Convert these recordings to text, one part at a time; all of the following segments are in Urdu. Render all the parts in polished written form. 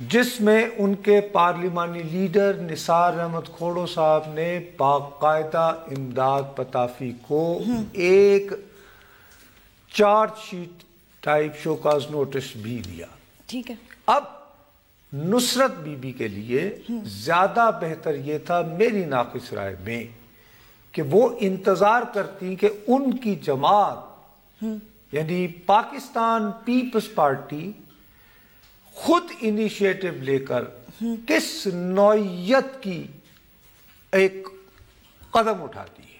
جس میں ان کے پارلیمانی لیڈر نثار احمد کھوڑو صاحب نے باقاعدہ امداد پتافی کو ایک charge sheet type show cause notice بھی دیا. ٹھیک ہے. اب نصرت بی بی کے لیے زیادہ بہتر یہ تھا میری ناقص رائے میں کہ وہ انتظار کرتی کہ ان کی جماعت یعنی پاکستان پیپلز پارٹی خود انیشیٹو لے کر کس نوعیت کی ایک قدم اٹھاتی ہے,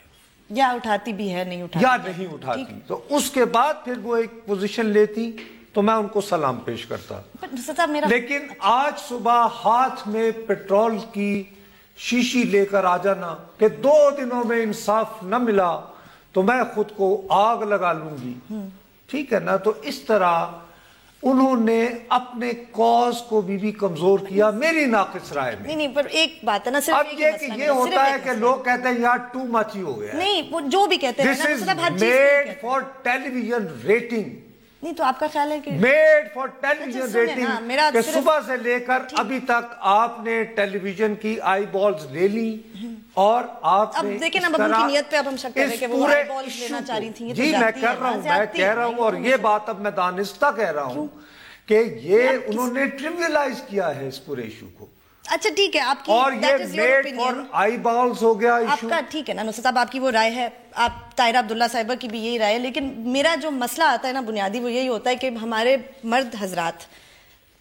یا اٹھاتی بھی ہے نہیں اٹھاتی یا نہیں اٹھاتی, تو اس کے بعد پھر وہ ایک پوزیشن لیتی تو میں ان کو سلام پیش کرتا. لیکن آج صبح ہاتھ میں پیٹرول کی شیشی لے کر آ جانا کہ 2 دنوں میں انصاف نہ ملا تو میں خود کو آگ لگا لوں گی, ٹھیک ہے نا. تو اس طرح انہوں نے اپنے کاز کو بھی کمزور کیا میری ناقص رائے میں. نہیں پر ایک بات ہے نا, صرف اب یہ کہ یہ ہوتا ہے کہ لوگ کہتے ہیں یار ٹو مچ ہی ہو گیا. نہیں وہ جو بھی کہتے ہیں this is made for television rating. نہیں تو آپ کا خیال ہے کہ made for television rating کہ صبح سے لے کر ابھی تک آپ نے ٹیلی ویژن کی آئی بالز لے لی اور آپ نے اب دیکھیں نا ان کی نیت پہ اب ہم شک کر رہے کہ وہ آئی بالز لینا چاہ رہی تھیں. جی میں کہہ رہا ہوں اور یہ بات اب میں دانستہ کہہ رہا ہوں کہ یہ انہوں نے ٹریویلائز کیا ہے اس پورے ایشو کو. اچھا ٹھیک ہے, آپ کی اور یہ میڈ فار آئی بالز ہو گیا ایشو. آپ کا ٹھیک ہے نا نصرت صاحب, آپ کی وہ رائے ہے, آپ طاہرہ عبداللہ صاحبہ کی بھی یہی رائے ہے, لیکن میرا جو مسئلہ آتا ہے نا بنیادی وہ یہی ہوتا ہے کہ ہمارے مرد حضرات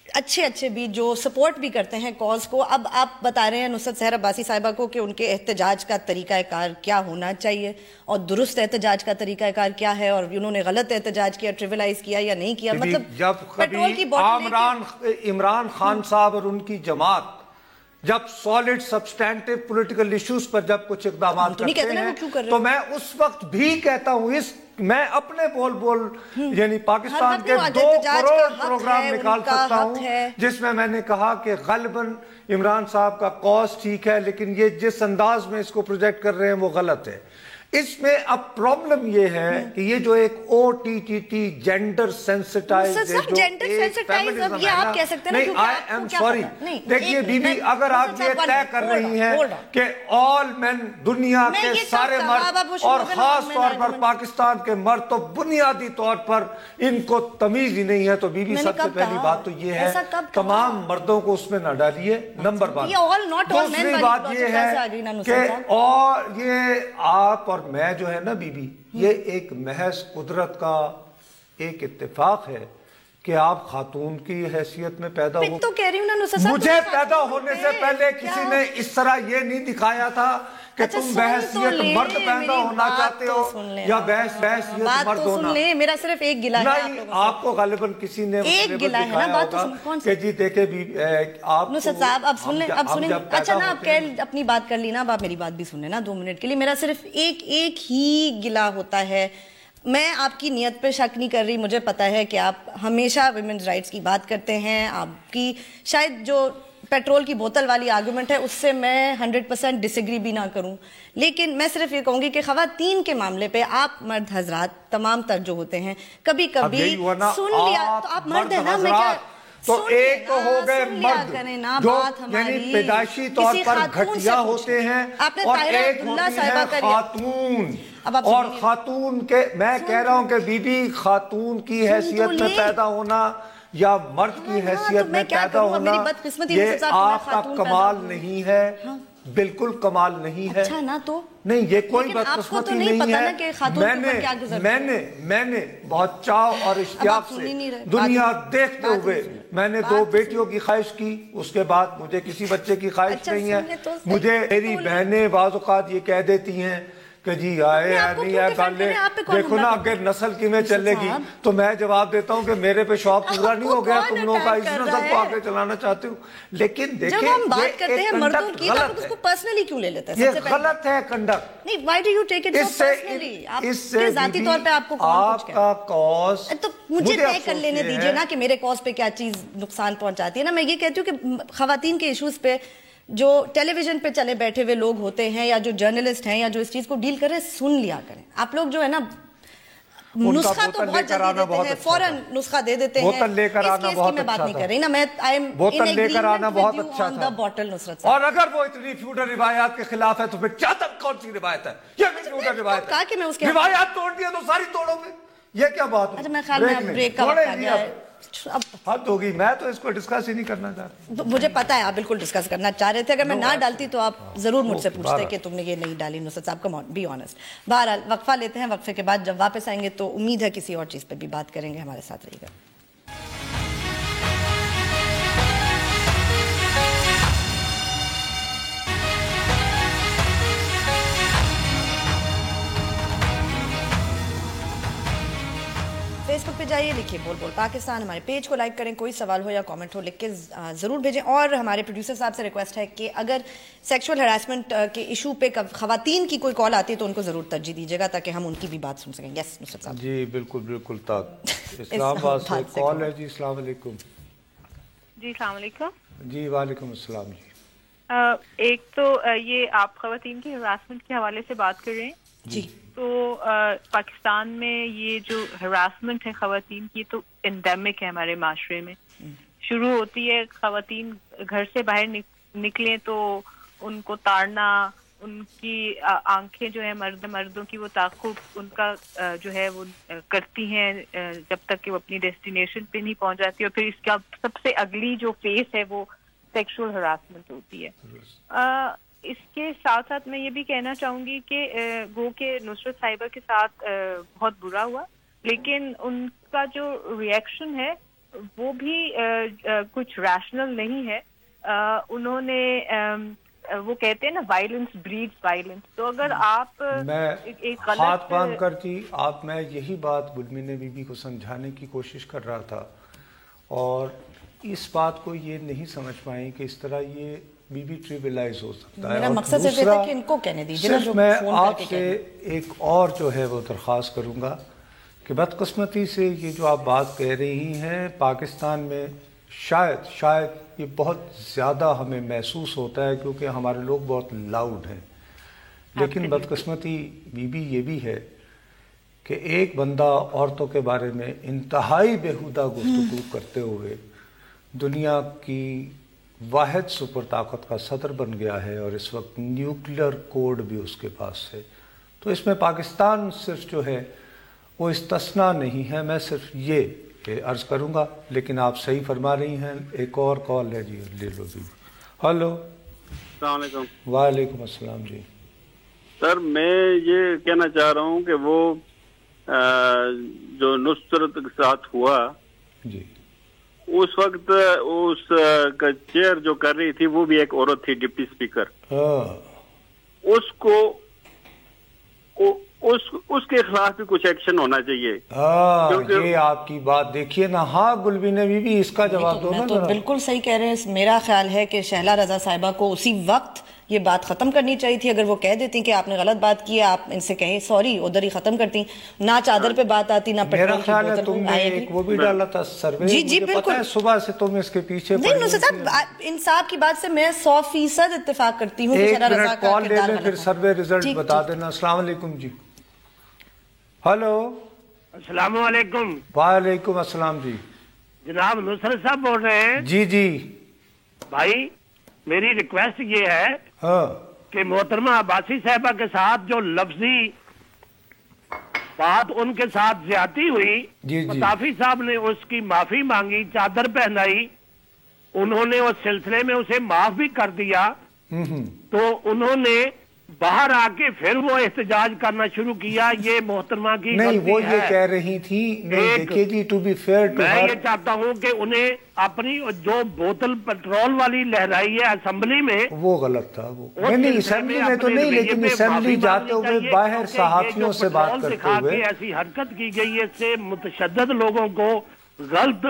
اچھے بھی جو سپورٹ بھی کرتے ہیں کاز کو, اب آپ بتا رہے ہیں نصرت سحر عباسی صاحبہ کو کہ ان کے احتجاج کا طریقہ کار کیا ہونا چاہیے اور درست احتجاج کا طریقہ کار کیا ہے, اور انہوں نے غلط احتجاج کیا, ٹریویلائز کیا یا نہیں کیا. مطلب جب کبھی عمران خان صاحب اور ان کی جماعت جب سالڈ سبسٹینٹیو پولیٹیکل ایشوز پر جب کچھ اقدامات کرتے ہیں تو میں اس وقت بھی کہتا ہوں میں اپنے بول یعنی پاکستان کے 2 کروڑ پروگرام نکال سکتا ہوں جس میں نے کہا کہ غالباً عمران صاحب کا کاز ٹھیک ہے لیکن یہ جس انداز میں اس کو پروجیکٹ کر رہے ہیں وہ غلط ہے. اس میں اب پرابلم یہ ہے کہ یہ جو ایک O T T T gender sensitise دیکھیے بی بی, اگر آپ یہ طے کر رہی ہیں کہ آل مین دنیا کے سارے مرد اور خاص طور پر پاکستان کے مرد تو بنیادی طور پر ان کو تمیز ہی نہیں ہے, تو بی بی سب سے پہلی بات تو یہ ہے تمام مردوں کو اس میں نہ ڈالیے, نمبر 1. دوسری بات یہ ہے کہ اور یہ آپ اور میں جو ہے نا بی بی, یہ ایک محض قدرت کا ایک اتفاق ہے کہ آپ خاتون کی حیثیت میں پیدا ہو. مجھے پیدا ہونے سے پہلے کسی نے اس طرح یہ نہیں دکھایا تھا کہ تم بحیثیت مرد پیدا ہونا چاہتے ہو یا بحیثیت مرد ہونا. میرا صرف ایک گلہ ہے, نہیں آپ کو غالباً کسی نے ایک گلہ ہے نا بات کہ جی دیکھیں آپ نصرت صاحب اب سن لیں. اچھا نا آپ اپنی بات کر لی نا, اب آپ میری بات بھی سن لیں نا 2 منٹ کے لیے. میرا صرف ایک ہی گلہ ہوتا ہے. میں آپ کی نیت پہ شک نہیں کر رہی, مجھے پتا ہے کہ آپ ہمیشہ ویمنز رائٹس کی بات کرتے ہیں. آپ کی شاید جو پیٹرول کی بوتل والی آرگومنٹ ہے اس سے میں 100% ڈس ایگری بھی نہ کروں, لیکن میں صرف یہ کہوں گی کہ خواتین کے معاملے پہ آپ مرد حضرات تمام تر جو ہوتے ہیں کبھی سن لیا تو آپ مرد ہیں نا, میں کیا تو ایک تو ہو گئے مرد جو یعنی پیدائشی طور پر گھٹیا ہوتے ہیں اور ایک ہوتی ہے خاتون. اور خاتون کے میں کہہ رہا ہوں کہ بی بی خاتون کی حیثیت میں پیدا ہونا یا مرد کی حیثیت میں پیدا ہونا یہ آپ کا کمال نہیں ہے, بالکل کمال نہیں ہے. اچھا نا تو نہیں یہ کوئی بدقسمتی نہیں ہے. میں نے بہت چاؤ اور اشتیاق سے دنیا دیکھتے ہوئے میں نے 2 بیٹیوں کی خواہش کی, اس کے بعد مجھے کسی بچے کی خواہش نہیں ہے. مجھے میری بہنیں بعض اوقات یہ کہہ دیتی ہیں کہ جی آئے نہیں آئے کالے دیکھو نا اگر نسل کی میں چلے گی, تو میں جواب دیتا ہوں کہ میرے پہ شوق پورا نہیں ہو گیا, تم لوگوں کا اس نسل کو آگے چلانا چاہتے ہو. لیکن دیکھیں جب ہم بات کرتے ہیں مردوں کی تو آپ اس کو پرسنلی کیوں لے لیتے ہیں؟ یہ غلط ہے کنڈکٹ. نہیں why do you take it so personally? اس سے ذاتی طور پہ آپ کو کون پوچھ کا کاز تو مجھے طے کر لینے دیجئے نا کہ میرے کاز پہ کیا چیز نقصان پہنچاتی ہے نا. میں یہ کہتی ہوں کہ خواتین کے ایشوز پہ جو ٹیلی ویژن پہ چلے بیٹھے ہوئے لوگ ہوتے ہیں یا جو جرنلسٹ ہیں یا جو اس چیز کو ڈیل کر رہے ہیں, سن لیا کریں. آپ لوگ جو ہے نا نسخہ تو بہت جلدی دیتے ہیں, فوراً نسخہ دے دیتے ہیں. بوتل لے کر آنا بہت اچھا تھا. بات نہیں کر رہی نا میں, بوتل لے کر آنا بہت اچھا تھا. بوٹل نصرت صاحب, اور اگر وہ اتنی فیوڈل روایات کے خلاف ہے تو پھر چادر کون سی روایت ہے؟ یہ بھی فیوڈل روایت ہے. روایات توڑ دیا تو ساری توڑو گے, یہ کیا بات ہے؟ اچھا میں خیال میں بریک کا وقت آ گیا ہے. حد ہوگی, میں تو اس کو ڈسکس ہی نہیں کرنا چاہتا. مجھے پتا ہے آپ بالکل ڈسکس کرنا چاہ رہے تھے, اگر میں نہ ڈالتی تو آپ ضرور مجھ سے پوچھتے کہ تم نے یہ نہیں ڈالی نصرت صاحب. کم آن, بی آنیسٹ. بہرحال وقفہ لیتے ہیں, وقفے کے بعد جب واپس آئیں گے تو امید ہے کسی اور چیز پہ بھی بات کریں گے. ہمارے ساتھ رہیے گا. فیس بک پہ جائیے, لکھیے بول بول پاکستان, ہمارے پیج کو لائک کریں, کوئی سوال ہو یا کامنٹ ہو لکھ کے ضرور بھیجیں. اور ہمارے پروڈیوسر صاحب سے ریکویسٹ ہے کہ اگر سیکشول ہراسمنٹ کے ایشو پہ خواتین کی کوئی کال آتی ہے تو ان کو ضرور ترجیح دیجیے گا تاکہ ہم ان کی بھی بات سن سکیں. یس نصرت صاحب. جی بالکل بالکل. اسلام آباد سے کال ہے جی. السلام علیکم. جی السلام علیکم. جی وعلیکم السلام. جی ایک تو یہ آپ خواتین کی ہراسمنٹ کے حوالے سے بات کر رہے ہیں. جی تو پاکستان میں یہ جو ہراسمنٹ ہے خواتین کی تو انڈیمک ہے ہمارے معاشرے میں. شروع ہوتی ہے خواتین گھر سے باہر نکلیں تو ان کو تاڑنا, ان کی آنکھیں جو ہے مردوں کی وہ تعاقب ان کا جو ہے وہ کرتی ہیں جب تک کہ وہ اپنی ڈیسٹینیشن پہ نہیں پہنچ جاتی. اور پھر اس کا سب سے اگلی جو فیس ہے وہ سیکشول ہراسمنٹ ہوتی ہے. اس کے ساتھ ساتھ میں یہ بھی کہنا چاہوں گی کہ گو کہ نصرت صاحبہ کے ساتھ بہت برا ہوا, لیکن ان کا جو ریئیکشن ہے وہ بھی کچھ ریشنل نہیں ہے. انہوں نے وہ کہتے ہیں نا وائلنس بریڈز وائلنس. تو اگر آپ ایک غلط ہاتھ باندھ کر جی آپ, میں یہی بات گلمین بی بی کو سمجھانے کی کوشش کر رہا تھا اور اس بات کو یہ نہیں سمجھ پائیں کہ اس طرح یہ بی بی ٹریولائز ہو سکتا ہے. میرا مقصد صرف یہ تھا کہ ان کو کہنے دیجیے. صرف میں آپ سے ایک اور جو ہے وہ درخواست کروں گا کہ بدقسمتی سے یہ جو آپ بات کہہ رہی ہیں پاکستان میں شاید یہ بہت زیادہ ہمیں محسوس ہوتا ہے کیونکہ ہمارے لوگ بہت لاؤڈ ہیں. لیکن بدقسمتی بی بی یہ بھی ہے کہ ایک بندہ عورتوں کے بارے میں انتہائی بیہودہ گفتگو کرتے ہوئے دنیا کی واحد سپر طاقت کا صدر بن گیا ہے اور اس وقت نیوکلیر کوڈ بھی اس کے پاس ہے. تو اس میں پاکستان صرف جو ہے وہ استثناء نہیں ہے. میں صرف یہ عرض کروں گا, لیکن آپ صحیح فرما رہی ہیں. ایک اور کال ہے جی, لے لو جی. ہلو السلام علیکم. وعلیکم السلام. جی سر میں یہ کہنا چاہ رہا ہوں کہ وہ جو نصرت کے ساتھ ہوا جی اس وقت اس کا چیئر جو کر رہی تھی وہ بھی ایک عورت تھی, ڈپٹی اسپیکر. اس کو اس کے خلاف بھی کچھ ایکشن ہونا چاہیے. یہ آپ کی بات دیکھیے نا. ہاں گلبین بی بی اس کا جواب دو نا. تو بالکل صحیح کہہ رہے ہیں. میرا خیال ہے کہ شہلا رضا صاحبہ کو اسی وقت یہ بات ختم کرنی چاہیے تھی. اگر وہ کہہ دیتی کہ آپ نے غلط بات کی ہے, آپ ان سے کہیں سوری, ادھر ہی ختم کرتی, نہ چادر پہ بات آتی نہ میرا پیٹرول کی خیال ہے بوتل. تم نے ایک وہ بھی ڈالا تھا سروے. جی جی بالکل. صبح سے تم اس کے پیچھے نہیں نصرت صاحب, انصاف کی بات سے میں 100% اتفاق کرتی ہوں. ایک منٹ کال لے لیں پھر سروے ریزلٹ بتا دینا. السلام علیکم. جی ہلو السلام علیکم. وعلیکم السلام. جی جناب نصرت صاحب بول رہے ہیں؟ جی جی بھائی میری ریکویسٹ یہ ہے ہاں کہ محترمہ عباسی صاحبہ کے ساتھ جو لفظی بات ان کے ساتھ زیادتی ہوئی, مطافی صاحب نے اس کی معافی مانگی, چادر پہنائی, انہوں نے اس سلسلے میں اسے معاف بھی کر دیا. تو انہوں نے باہر آ کے پھر وہ احتجاج کرنا شروع کیا. یہ محترمہ کی نہیں, وہ یہ کہہ رہی تھی. دیکھیے جی, ٹو بی فیئر ٹو میں یہ چاہتا ہوں کہ انہیں اپنی جو بوتل پیٹرول والی لہرائی ہے اسمبلی میں وہ غلط تھا. وہ نہیں اسمبلی میں تو نہیں, لیکن اسمبلی جاتے ہوئے باہر صحافیوں سے بات کرتے ہوئے ایسی حرکت کی گئی ہے, اس سے متشدد لوگوں کو غلط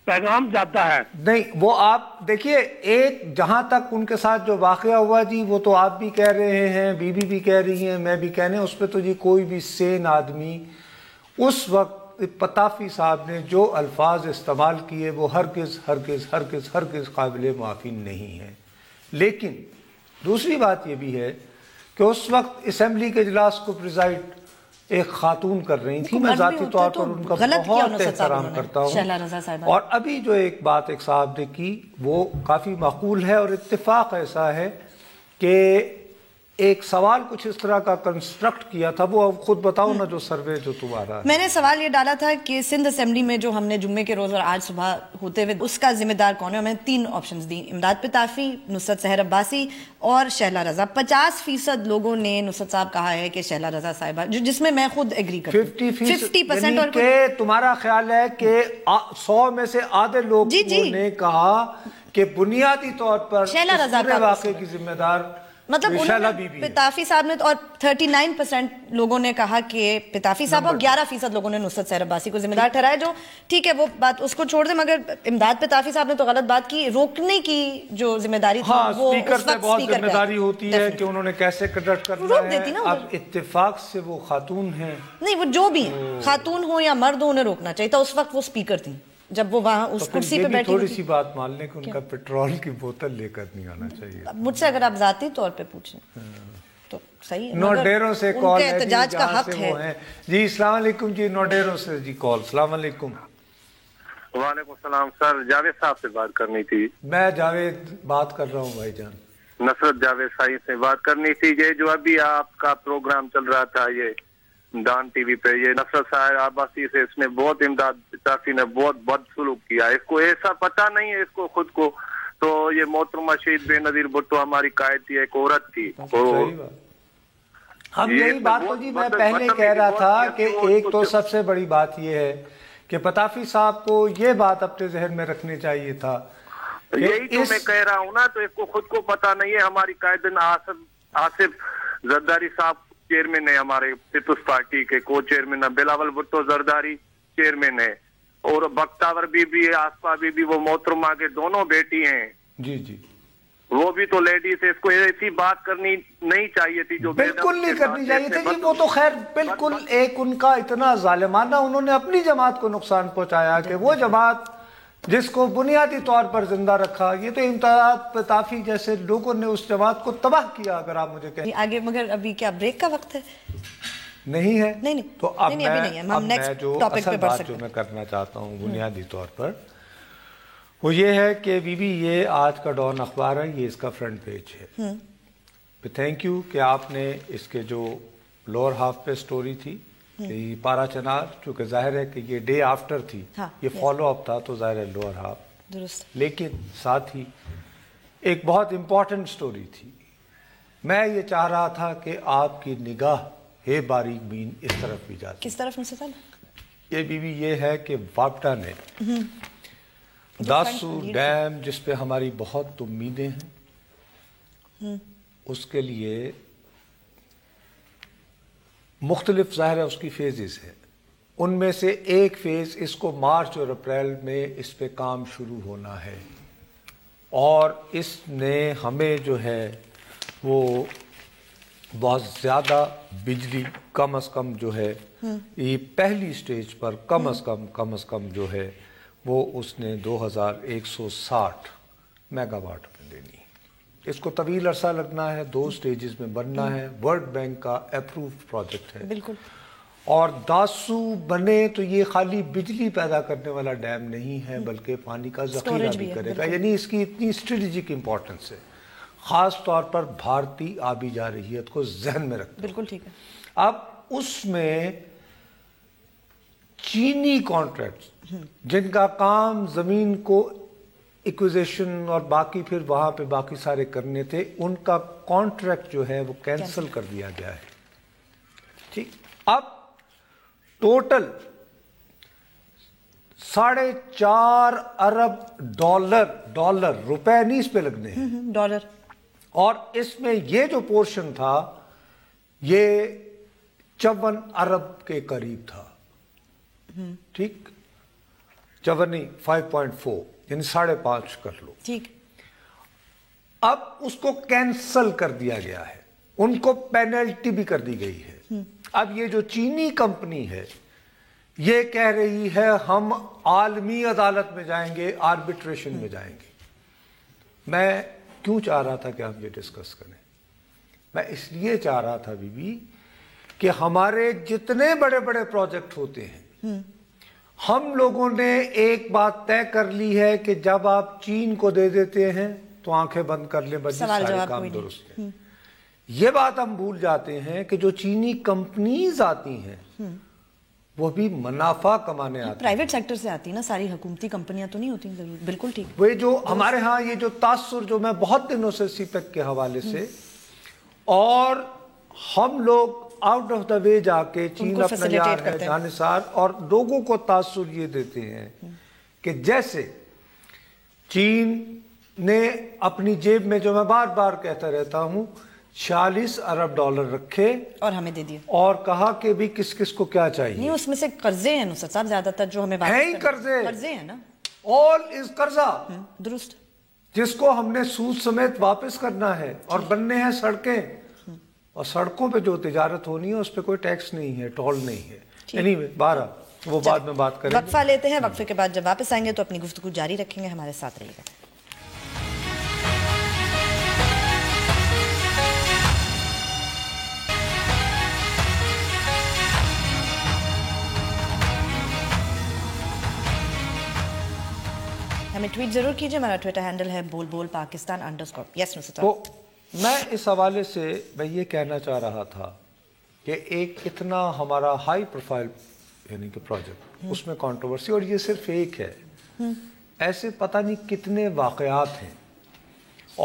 پیغام جاتا ہے. نہیں وہ آپ دیکھیے, ایک جہاں تک ان کے ساتھ جو واقعہ ہوا جی وہ تو آپ بھی کہہ رہے ہیں, بی بی بھی کہہ رہی ہیں, میں بھی کہنے, اس پہ تو جی کوئی بھی سین آدمی اس وقت پتافی صاحب نے جو الفاظ استعمال کیے وہ ہرگز ہرگز ہرگز ہرگز قابل معافی نہیں ہے. لیکن دوسری بات یہ بھی ہے کہ اس وقت اسمبلی کے اجلاس کو پریزائڈ ایک خاتون کر رہی تھی. میں ذاتی طور پر ان کا بہت احترام کرتا ہوں. اور ابھی جو ایک بات ایک صاحب نے کی وہ کافی معقول ہے, اور اتفاق ایسا ہے کہ ایک سوال کچھ اس طرح کا کنسٹرکٹ کیا تھا, وہ خود بتاؤ نا جو سروے جو تمہارا. میں نے سوال یہ ڈالا تھا کہ سندھ اسمبلی میں جو ہم نے جمعے کے روز اور آج صبح ہوتے ہوئے اس کا ذمہ دار کون ہے, میں نے 3 آپشنز دی, امداد پتافی, نصرت سحر عباسی اور شہلا رضا. 50% لوگوں نے نصرت صاحب کہا ہے کہ شہلا رضا صاحبہ, جس میں میں خود ایگری کرتا ہوں. 50% اور کہ تمہارا خیال ہے کہ 100 میں سے آدھے لوگوں نے کہا کہ بنیادی طور پر شہلا رضا کا واقعے کی ذمہ دار مطلب پتافی صاحب نے, اور 39% لوگوں نے کہا کہ پتافی صاحب, اور 11% لوگوں نے نصرت سحر عباسی کو ذمہ دار ٹھہرایا. جو ٹھیک ہے وہ بات اس کو چھوڑ دیں, مگر امداد پتافی صاحب نے تو غلط بات کی. روکنے کی جو ذمہ داری تھی وہ اسپیکر پہ بہت ذمہ داری ہوتی ہے کہ انہوں نے کیسے کنڈکٹ کرنا ہے. اب اتفاق سے وہ خاتون ہیں, نہیں وہ جو بھی خاتون ہو یا مرد ہو, انہیں روکنا چاہیے تھا. اس وقت وہ اسپیکر تھی جب وہ وہاں اس کرسی پہ بیٹھی. تھوڑی سی بات مان لیں کہ ان کا پیٹرول کی بوتل لے کر نہیں آنا چاہیے. مجھ سے اگر آپ ذاتی طور پہ پوچھیں تو صحیح ہے, نوڈیروں سے کال ہے, احتجاج کا حق ہے. جی السلام علیکم. جی نوڈیروں سے جی کال. السلام علیکم. وعلیکم السلام سر, جاوید صاحب سے بات کرنی تھی. میں جاوید بات کر رہا ہوں بھائی جان. نصرت جاوید صاحب سے بات کرنی تھی. یہ جو ابھی آپ کا پروگرام چل رہا تھا یہ ڈان ٹی وی پہ, یہ نصرت سحر عباسی سے اس نے بہت, امداد پتافی نے بہت بد سلوک کیا. اس کو ایسا پتہ نہیں ہے اس کو خود کو, تو یہ محترمہ شہید بے نظیر بھٹو ہماری قائد تھی, ایک عورت تھی. ہم یہی بات تو جی میں پہلے کہہ رہا تھا کہ ایک تو سب سے بڑی بات یہ ہے کہ پتافی صاحب کو یہ بات اپنے ذہن میں رکھنی چاہیے تھا. یہی تو میں کہہ رہا ہوں نا, تو اس کو خود کو پتہ نہیں ہے. ہماری قائدین آصف زرداری صاحب چیئرمین ہے, ہمارے پیپلز پارٹی کے کو چیئرمین ہے. بلاول بھٹو زرداری چیئرمین ہے, اور بختاور بی بی, آسفا بی بی, وہ محترمہ کے دونوں بیٹی ہیں. جی جی, وہ بھی تو لیڈیز ہے. اس کو ایسی بات کرنی نہیں چاہیے تھی, جو بالکل نہیں کرنی چاہیے تھی جی. وہ تو خیر بالکل ایک ان کا اتنا ظالمانہ, انہوں نے اپنی جماعت کو نقصان پہنچایا کہ وہ جماعت جس کو بنیادی طور پر زندہ رکھا, یہ تو امداد پتافی جیسے لوگوں نے اس جماعت کو تباہ کیا. اگر آپ مجھے کہیں آگے, مگر ابھی کیا بریک کا وقت ہے؟ نہیں ہے. نہیں تو اب میں جو اصل بات جو میں کرنا چاہتا ہوں بنیادی طور پر وہ یہ ہے کہ بی بی یہ آج کا ڈان اخبار ہے, یہ اس کا فرنٹ پیج ہے. تھینک یو کہ آپ نے اس کے جو لوور ہاف پہ سٹوری تھی پارا چنار, چونکہ ظاہر ہے کہ یہ ڈے آفٹر تھی, یہ فالو اپ تھا, تو ظاہر ہے لوور ہاف درست, لیکن ساتھ ہی ایک بہت امپورٹنٹ سٹوری تھی. میں یہ چاہ رہا تھا کہ آپ کی نگاہ ہے باریک بین اس طرف بھی جاتی. کس طرف نصرت صاحب؟ یہ بھی یہ ہے کہ واپٹا نے داسو ڈیم جس پہ ہماری بہت امیدیں ہیں, اس کے لیے مختلف ظاہر ہے اس کی فیزز ہیں. ان میں سے ایک فیز اس کو مارچ اور اپریل میں اس پہ کام شروع ہونا ہے, اور اس نے ہمیں جو ہے وہ بہت زیادہ بجلی کم از کم جو ہے یہ پہلی سٹیج پر کم از کم جو ہے وہ اس نے 2160 میگا واٹ میں دینی. اس کو طویل عرصہ لگنا ہے, 2 سٹیجز میں بننا ہے. ورلڈ بینک کا اپرووڈ پروجیکٹ ہے بالکل. اور داسو بنے تو یہ خالی بجلی پیدا کرنے والا ڈیم نہیں ہے بلکہ پانی کا ذخیرہ بھی کرے گا. یعنی اس کی اتنی اسٹریٹجک امپورٹنس ہے, خاص طور پر بھارتی آبی جارحیت کو ذہن میں رکھتے. بالکل ٹھیک ہے. اب اس میں چینی کانٹریکٹس جن کا کام زمین کو ایکوزیشن اور باقی پھر وہاں پہ باقی سارے کرنے تھے, ان کا کانٹریکٹ جو ہے وہ کینسل کر دیا گیا ہے. ٹھیک, اب ٹوٹل 4.5 ارب ڈالر روپے نہیں اس پہ لگنے ہیں, ڈالر, اور اس میں یہ جو پورشن تھا یہ 54 ارب کے قریب تھا. ٹھیک, 54 نہیں 5.4 یعنی 5.5 کر لو. ٹھیک, اب اس کو کینسل کر دیا گیا ہے, ان کو پینلٹی بھی کر دی گئی ہے. اب یہ جو چینی کمپنی ہے یہ کہہ رہی ہے ہم عالمی عدالت میں جائیں گے, آربیٹریشن میں جائیں گے. میں کیوں چاہ رہا تھا کہ ہم یہ ڈسکس کریں؟ میں اس لیے چاہ رہا تھا بی بی کہ ہمارے جتنے بڑے بڑے پروجیکٹ ہوتے ہیں ہم لوگوں نے ایک بات طے کر لی ہے کہ جب آپ چین کو دے دیتے ہیں تو آنکھیں بند کر لیں بس سارے کام درست ہیں. یہ بات ہم بھول جاتے ہیں کہ جو چینی کمپنیز آتی ہیں وہ بھی منافع کمانے آتی ہیں. پرائیویٹ سیکٹر سے آتی نا ساری حکومتی کمپنیاں تو نہیں ہوتی. بالکل ٹھیک. وہ جو ہمارے ہاں یہ جو تاثر جو میں بہت دنوں سے سی پیک کے حوالے سے اور ہم لوگ آؤٹ آف دا وے جا کے چین اپنا یار ہے جانثار اور لوگوں کو تاثر یہ دیتے ہیں کہ جیسے چین نے اپنی جیب میں جو میں بار بار کہتا رہتا ہوں 46 ارب ڈالر رکھے اور ہمیں دے دیا اور کہا کہ بھی کس کس کو کیا چاہیے. نہیں اس میں سے قرضے ہیں نصرت صاحب زیادہ تر جو ہمیں قرضے ہیں نا. all is قرضہ درست جس کو ہم نے سود سمیت واپس کرنا ہے اور بننے ہیں سڑکیں اور سڑکوں پہ جو تجارت ہونی ہے اس پہ کوئی ٹیکس نہیں ہے ٹول نہیں ہے. anyway 12 وہ بعد میں بات کریں گے. وقفہ لیتے ہیں. وقفے کے بعد جب واپس آئیں گے تو اپنی گفتگو جاری رکھیں گے. ہمارے ساتھ رہیے گا. ہمیں ٹویٹ ضرور کیجئے. ہمارا ٹویٹر ہینڈل ہے بول بول پاکستان _ یس نصرت. تو میں اس حوالے سے میں یہ کہنا چاہ رہا تھا کہ ایک اتنا ہمارا ہائی پروفائل یعنی کہ پروجیکٹ اس میں کنٹروورسی اور یہ صرف ایک ہے ایسے پتہ نہیں کتنے واقعات ہیں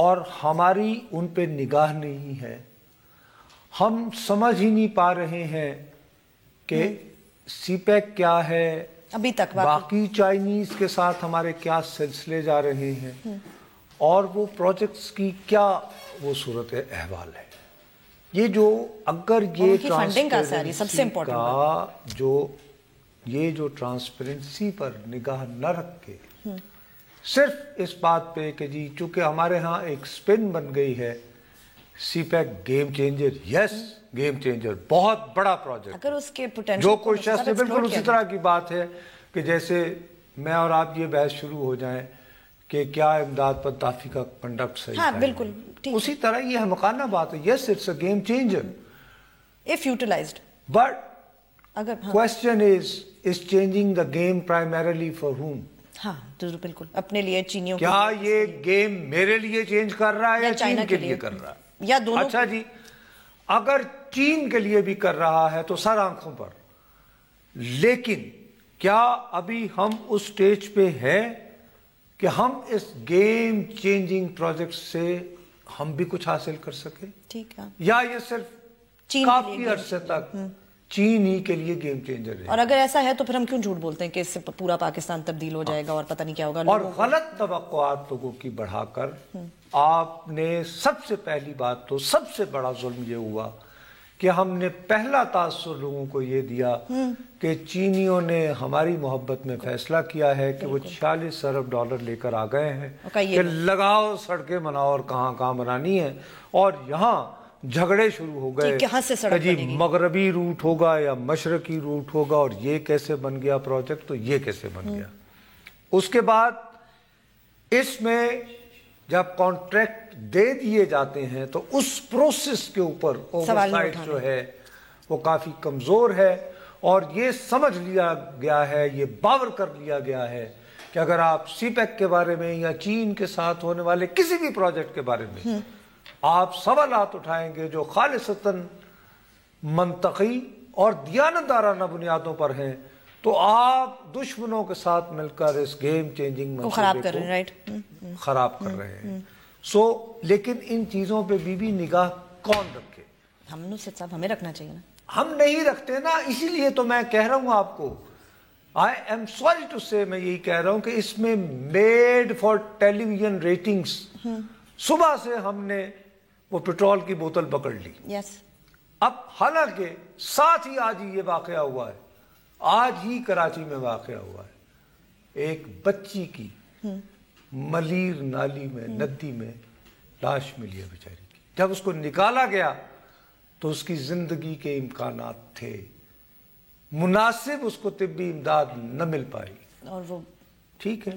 اور ہماری ان پہ نگاہ نہیں ہے. ہم سمجھ ہی نہیں پا رہے ہیں کہ سی پیک کیا ہے ابھی تک باقی چائنیز کے ساتھ ہمارے کیا سلسلے جا رہے ہیں اور وہ پروجیکٹس کی کیا وہ صورت احوال ہے. یہ جو اگر یہ ٹرانسپیرنسی پر نگاہ نہ رکھ کے صرف اس بات پہ کہ جی چونکہ ہمارے ہاں ایک سپن بن گئی ہے سی پیک گیم چینجر. یس گیم چینجر بہت بڑا پروجیکٹ جو کوئی شخص بالکل اسی طرح کی بات ہے کہ جیسے میں اور آپ یہ بحث شروع ہو جائیں کہ کیا امداد پر دافعی کا کنڈکٹ صحیح ہے. بالکل اسی طرح یہ ہمکانہ بات ہے. Yes it's a game changer if utilized but question is changing the game primarily for whom. ہاں بالکل اپنے لیے چینیوں کیا یہ گیم میرے لیے چینج کر رہا ہے یا چین کے لیے کر رہا ہے یا دونوں. اچھا جی اگر چین کے لیے بھی کر رہا ہے تو سر آنکھوں پر. لیکن کیا ابھی ہم اس سٹیج پہ ہیں کہ ہم اس گیم چینجنگ پروجیکٹ سے ہم بھی کچھ حاصل کر سکیں ٹھیک ہے یا یہ صرف کافی عرصے تک چین ہی کے لیے گیم چینجر ہے. اور اگر ایسا ہے تو پھر ہم کیوں جھوٹ بولتے ہیں کہ اس سے پورا پاکستان تبدیل ہو جائے گا اور پتہ نہیں کیا ہوگا. اور غلط توقعات لوگوں کی بڑھا کر آپ نے سب سے پہلی بات تو سب سے بڑا ظلم یہ ہوا کہ ہم نے پہلا تاثر لوگوں کو یہ دیا کہ چینیوں نے ہماری محبت میں فیصلہ کیا ہے کہ وہ 46 ارب ڈالر لے کر آ گئے ہیں کہ لگاؤ سڑکیں بناؤ اور کہاں کہاں بنانی ہے اور یہاں جھگڑے شروع ہو گئے کہ جی مغربی روٹ ہوگا یا مشرقی روٹ ہوگا اور یہ کیسے بن گیا پروجیکٹ تو یہ کیسے بن گیا. اس کے بعد اس میں جب کانٹریکٹ دے دیے جاتے ہیں تو اس پروسیس کے اوپر اوورسائٹ جو ہے وہ کافی کمزور ہے اور یہ سمجھ لیا گیا ہے یہ باور کر لیا گیا ہے کہ اگر آپ سی پیک کے بارے میں یا چین کے ساتھ ہونے والے کسی بھی پروجیکٹ کے بارے میں آپ سوالات اٹھائیں گے جو خالصتاً منطقی اور دیانتدارانہ بنیادوں پر ہیں تو آپ دشمنوں کے ساتھ مل کر اس گیم چینجنگ منصوبے کو خراب کر رہے ہیں. لیکن ان چیزوں پہ بھی نگاہ کون رکھے؟ ہم نصرت صاحب ہمیں رکھنا چاہیے نا. ہم نہیں رکھتے نا. اسی لیے تو میں کہہ رہا ہوں آپ کو I am sorry to say میں یہی کہہ رہا ہوں کہ اس میں made for television ratings صبح سے ہم نے وہ پیٹرول کی بوتل پکڑ لی. اب حالانکہ ساتھ ہی آج ہی یہ واقعہ ہوا ہے. آج ہی کراچی میں واقعہ ہوا ہے ایک بچی کی ملیر نالی میں ندی میں لاش ملی ہے بیچاری کی. جب اس کو نکالا گیا تو اس کی زندگی کے امکانات تھے مناسب اس کو طبی امداد نہ مل پائی اور وہ ٹھیک ہے.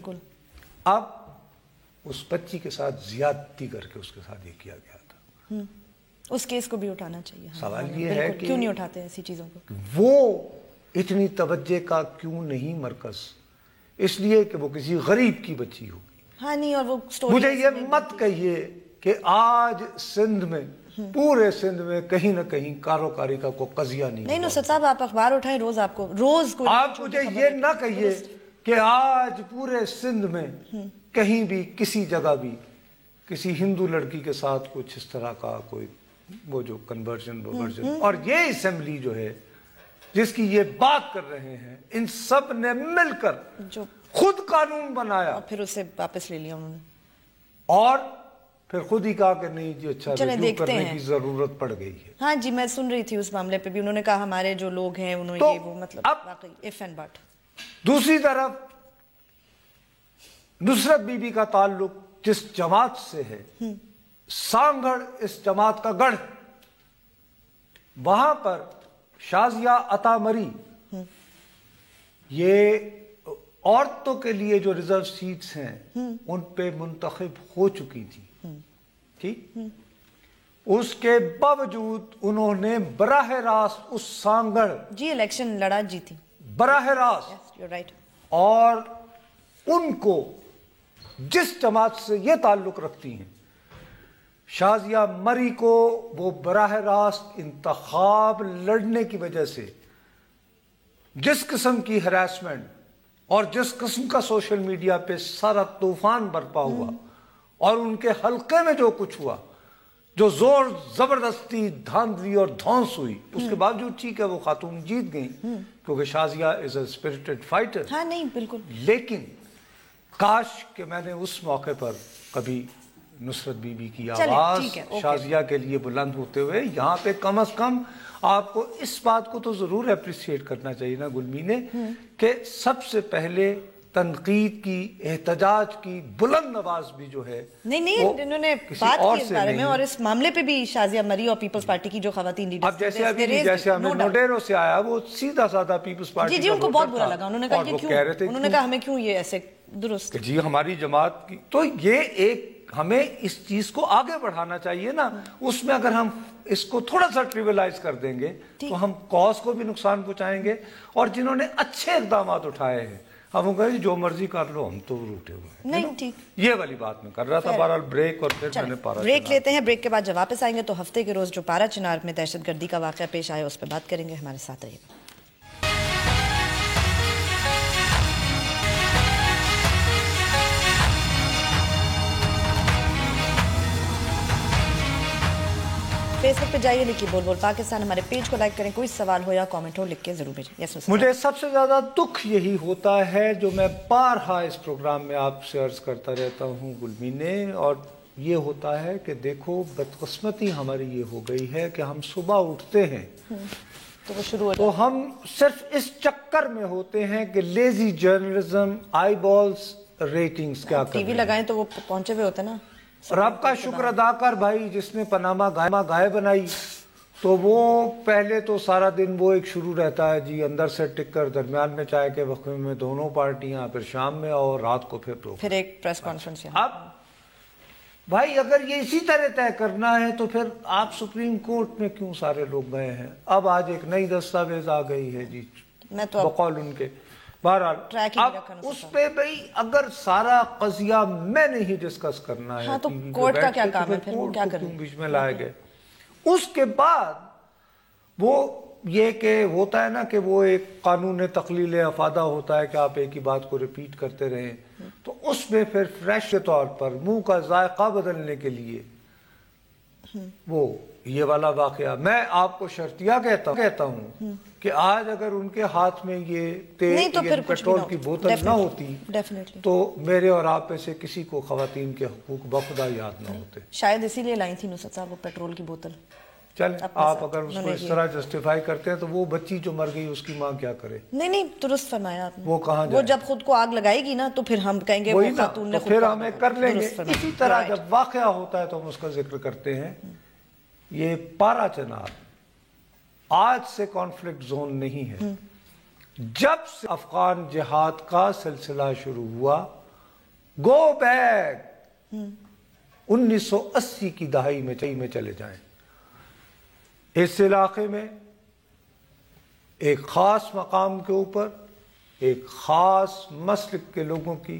اب اس بچی کے ساتھ زیادتی کر کے اس کے ساتھ یہ کیا گیا تھا. اس کیس کو بھی اٹھانا چاہیے. سوال یہ ہے کہ کیوں نہیں اٹھاتے ایسی چیزوں کو؟ وہ اتنی توجہ کا کیوں نہیں مرکز؟ اس لیے کہ وہ کسی غریب کی بچی ہوگی. ہاں نہیں، اور وہ مجھے یہ مت کہیے کہ آج سندھ میں، پورے سندھ میں کہیں نہ کہیں کاروکاری کا کوئی قضیہ نہیں. نصرت صاحب آپ اخبار اٹھائیں روز، آپ کو روز کوئی. آپ مجھے یہ نہ کہیے کہ آج پورے سندھ میں کہیں بھی کسی جگہ بھی کسی ہندو لڑکی کے ساتھ کچھ اس طرح کا کوئی وہ جو کنورژن اور یہ اسمبلی جو ہے جس کی یہ بات کر رہے ہیں، ان سب نے مل کر جو خود قانون بنایا اور پھر اسے واپس لے لیا انہوں نے، اور پھر خود ہی کہا کہ نہیں جی اچھا رجوع کرنے کی ضرورت پڑ گئی ہے. ہاں جی، میں سن رہی تھی اس معاملے پہ بھی انہوں نے کہا ہمارے جو لوگ ہیں انہوں یہ وہ مطلب واقعی اف اینڈ بٹ. دوسری طرف نصرت بی بی کا تعلق جس جماعت سے ہے، سانگھڑ اس جماعت کا گڑھ، وہاں پر شازیہ عطا مری یہ عورتوں کے لیے جو ریزرو سیٹس ہیں ان پہ منتخب ہو چکی تھی. ٹھیک، اس کے باوجود انہوں نے براہ راست اس سانگڑ جی الیکشن لڑا جیتی براہ راست. اور ان کو جس جماعت سے یہ تعلق رکھتی ہیں، شازیہ مری کو وہ براہ راست انتخاب لڑنے کی وجہ سے جس قسم کی ہراسمنٹ اور جس قسم کا سوشل میڈیا پہ سارا طوفان برپا ہوا اور ان کے حلقے میں جو کچھ ہوا، جو زور زبردستی دھاندلی اور دھونس ہوئی، اس کے باوجود ٹھیک ہے وہ خاتون جیت گئی کیونکہ شازیہ از اے اسپرٹڈ فائٹر. ہاں نہیں بالکل. لیکن کاش کہ میں نے اس موقع پر کبھی نصرت بی بی کی آواز شازیہ کے لیے بلند ہوتے ہوئے یہاں پہ کم از کم آپ کو اس بات کو تو ضرور اپریشیٹ کرنا چاہیے نا گلمی نے کہ سب سے پہلے تنقید کی، احتجاج کی بلند آواز بھی جو ہے نہیں انہوں نے بات کی اس بارے میں، اور اس معاملے پہ بھی شازیہ مری اور پیپلز پارٹی کی جو خواتین لیڈرز، اب جیسے ہمیں نوڈیرو سے آیا وہ سیدھا سادہ پیپلز پارٹی جی ان کو بہت برا لگا. انہوں نے کہا کہ کیوں، انہوں نے کہا ہمیں کیوں یہ ایسے درست کہ جی ہماری جماعت کی. تو یہ ایک ہمیں اس چیز کو آگے بڑھانا چاہیے نا. اس میں اگر ہم اس کو تھوڑا سا ٹریولائز کر دیں گے تو ہم کاز کو بھی نقصان پہنچائیں گے. اور جنہوں نے اچھے اقدامات اٹھائے ہیں ہم کہیں جو مرضی کر لو، ہم تو روٹے ہوئے ہیں. نہیں ٹھیک، یہ والی بات میں کر رہا تھا. بہرحال بریک، اور پھر میں نے پارا بریک لیتے ہیں. بریک کے بعد جب واپس آئیں گے تو ہفتے کے روز جو پارا چنار میں دہشت گردی کا واقعہ پیش آیا اس پہ بات کریں گے. ہمارے ساتھ رہیے گا. فیس بک پہ جائیے، لکھیے بول بول پاکستان، ہمارے پیج کو لائک کریں. کوئی سوال ہو یا کامنٹ ہو لکھ کے ضرور بھیجیں. مجھے سب سے زیادہ دکھ یہی ہوتا ہے جو میں بارہا اس پروگرام میں آپ سے عرض کرتا رہتا ہوں گلمی نے، اور یہ ہوتا ہے کہ دیکھو بدقسمتی ہماری یہ ہو گئی ہے کہ ہم صبح اٹھتے ہیں تو ہم صرف اس چکر میں ہوتے ہیں کہ لیزی جرنلزم، آئی بالز، ریٹنگز کیا ٹی وی لگائیں تو وہ پہنچے ہوئے ہوتے نا. رب کا شکر ادا کر بھائی جس نے پاناما گائے بنائی، تو وہ پہلے تو سارا دن وہ ایک شروع رہتا ہے جی اندر سے ٹکر، درمیان میں چائے کے وقت میں دونوں پارٹیاں، پھر شام میں اور رات کو پھر ایک پریس کانفرنس. اب بھائی اگر یہ اسی طرح طے کرنا ہے تو پھر آپ سپریم کورٹ میں کیوں سارے لوگ گئے ہیں؟ اب آج ایک نئی دستاویز آ گئی ہے جی بقول ان کے. بہرحال اب اس پہ بھئی اگر سارا قضیہ میں نے ہی ڈسکس کرنا ہے تو کورٹ کا کیا کام ہے، پھر وہ کیا کریں؟ بیچ میں لائے گئے. اس کے بعد وہ یہ کہ ہوتا ہے نا کہ وہ ایک قانون تقلیل افادہ ہوتا ہے کہ آپ ایک ہی بات کو ریپیٹ کرتے رہیں، تو اس میں پھر فریش کے طور پر منہ کا ذائقہ بدلنے کے لیے وہ یہ والا واقعہ. میں آپ کو شرطیہ کہتا ہوں کہ آج اگر ان کے ہاتھ میں یہ تیل پیٹرول کی بوتل نہ ہوتی تو میرے اور آپ میں سے کسی کو خواتین کے حقوق بخدا یاد نہ ہوتے. شاید اسی لیے لائیں تھی نصرت صاحب وہ پیٹرول کی بوتل. چلیں آپ اگر اس کو اس طرح جسٹیفائی کرتے ہیں تو وہ بچی جو مر گئی اس کی ماں کیا کرے؟ نہیں درست فرمایا آپ نے. وہ کہاں جائے؟ وہ جب خود کو آگ لگائے گی نا تو پھر ہم کہیں گے وہ خاتون نے خود کو، پھر ہمیں کر لیں گے. اسی طرح جب واقعہ ہوتا ہے تو ہم اس کا ذکر کرتے ہیں. یہ پارا چنار آج سے کانفلکٹ زون نہیں ہے. جب سے افغان جہاد کا سلسلہ شروع ہوا، گو بیک 1980 کی دہائی میں چلے جائیں، اس علاقے میں ایک خاص مقام کے اوپر ایک خاص مسلک کے لوگوں کی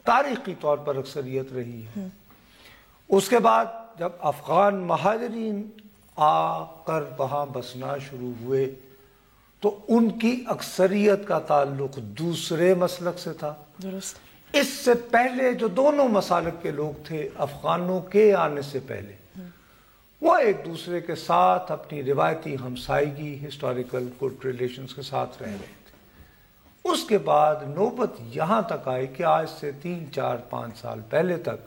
تاریخی طور پر اکثریت رہی ہے. اس کے بعد جب افغان مہاجرین آ کر وہاں بسنا شروع ہوئے تو ان کی اکثریت کا تعلق دوسرے مسلک سے تھا. درست. اس سے پہلے جو دونوں مسالک کے لوگ تھے افغانوں کے آنے سے پہلے وہ ایک دوسرے کے ساتھ اپنی روایتی ہمسائیگی ہسٹوریکل گڈ ریلیشنز کے ساتھ رہ رہے تھے. اس کے بعد نوبت یہاں تک آئی کہ آج سے 3 4 5 سال پہلے تک.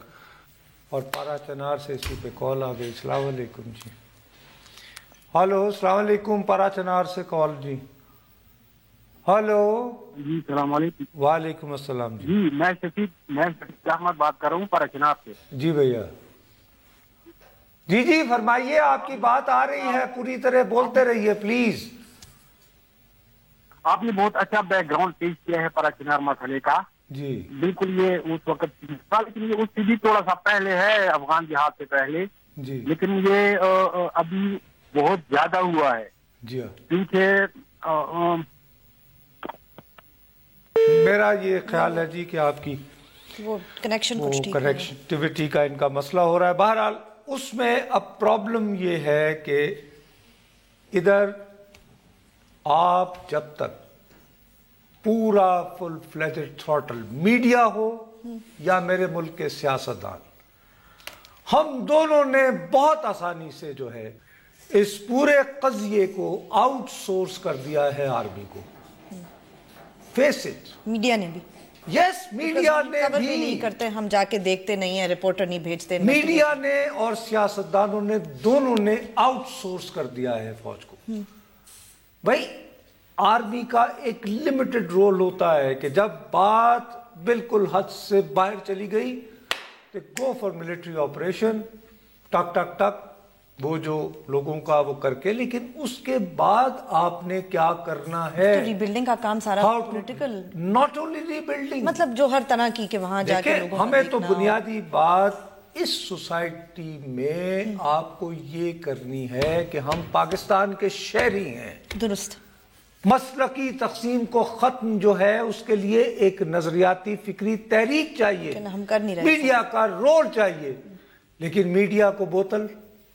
اور پارا چنار سے اسی پہ کال آ گئی. السلام علیکم جی. ہلو السلام علیکم. پارا چنار سے کال جی. ہلو جی السلام علیکم. وعلیکم السلام جی. جی میں شفیق احمد بات کر رہا ہوں پارا چنار سے. جی بھیا. جی فرمائیے. آپ کی بات آ رہی ہے پوری طرح. بولتے رہیے پلیز. آپ نے بہت اچھا بیک گراؤنڈ پیش کیا ہے پارا چنار مسئلے کا. جی بالکل یہ اس وقت لیکن یہ اس سے بھی تھوڑا سا پہلے ہے افغان جہاد سے پہلے. جی لیکن یہ ابھی بہت زیادہ ہوا ہے. جی کیونکہ میرا یہ خیال ہے جی کہ آپ کی وہ کنیکٹیوٹی کا ان کا مسئلہ ہو رہا ہے. بہرحال اس میں اب پرابلم یہ ہے کہ ادھر آپ جب تک پورا فل فلیجڈ تھروٹل میڈیا ہو یا میرے ملک کے سیاستدان، ہم دونوں نے بہت آسانی سے جو ہے اس پورے قضیے کو آؤٹ سورس کر دیا ہے آرمی کو. Face it. میڈیا نے بھی. یس میڈیا نے بھی نہیں کرتے. ہم جا کے دیکھتے نہیں ہیں. رپورٹر نہیں بھیجتے. میڈیا نے اور سیاستدانوں نے دونوں نے آؤٹ سورس کر دیا ہے فوج کو. بھائی آرمی کا ایک لمیٹڈ رول ہوتا ہے کہ جب بات بالکل حد سے باہر چلی گئی تو گو فار ملٹری آپریشن. ٹک ٹک ٹک وہ جو لوگوں کا وہ کر کے. لیکن اس کے بعد آپ نے کیا کرنا ہے؟ ری بلڈنگ کا کام سارا political. Not only rebuilding مطلب جو ہر طرح کی کہ وہاں جا کے لوگوں ہمیں تو بنیادی بات اس سوسائٹی میں آپ کو یہ کرنی ہے کہ ہم پاکستان کے شہری ہیں. درست. مسلکی تقسیم کو ختم جو ہے اس کے لیے ایک نظریاتی فکری تحریک چاہیے. ہم کر نہیں رہے. میڈیا کا رول چاہیے. لیکن میڈیا کو بوتل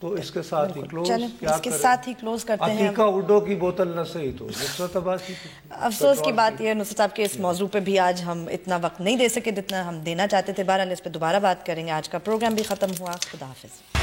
تو اس کے ساتھ ہی کلوز. اس کے ساتھ ہی کلوز کرتے ہیں. عقیقہ اڈو کی بوتل نہ صحیح تو نصرت عباسی کی. افسوس کی بات یہ ہے نصرت صاحب کہ اس موضوع پہ بھی آج ہم اتنا وقت نہیں دے سکے جتنا ہم دینا چاہتے تھے. بہرحال اس پہ دوبارہ بات کریں گے. آج کا پروگرام بھی ختم ہوا. خدا حافظ.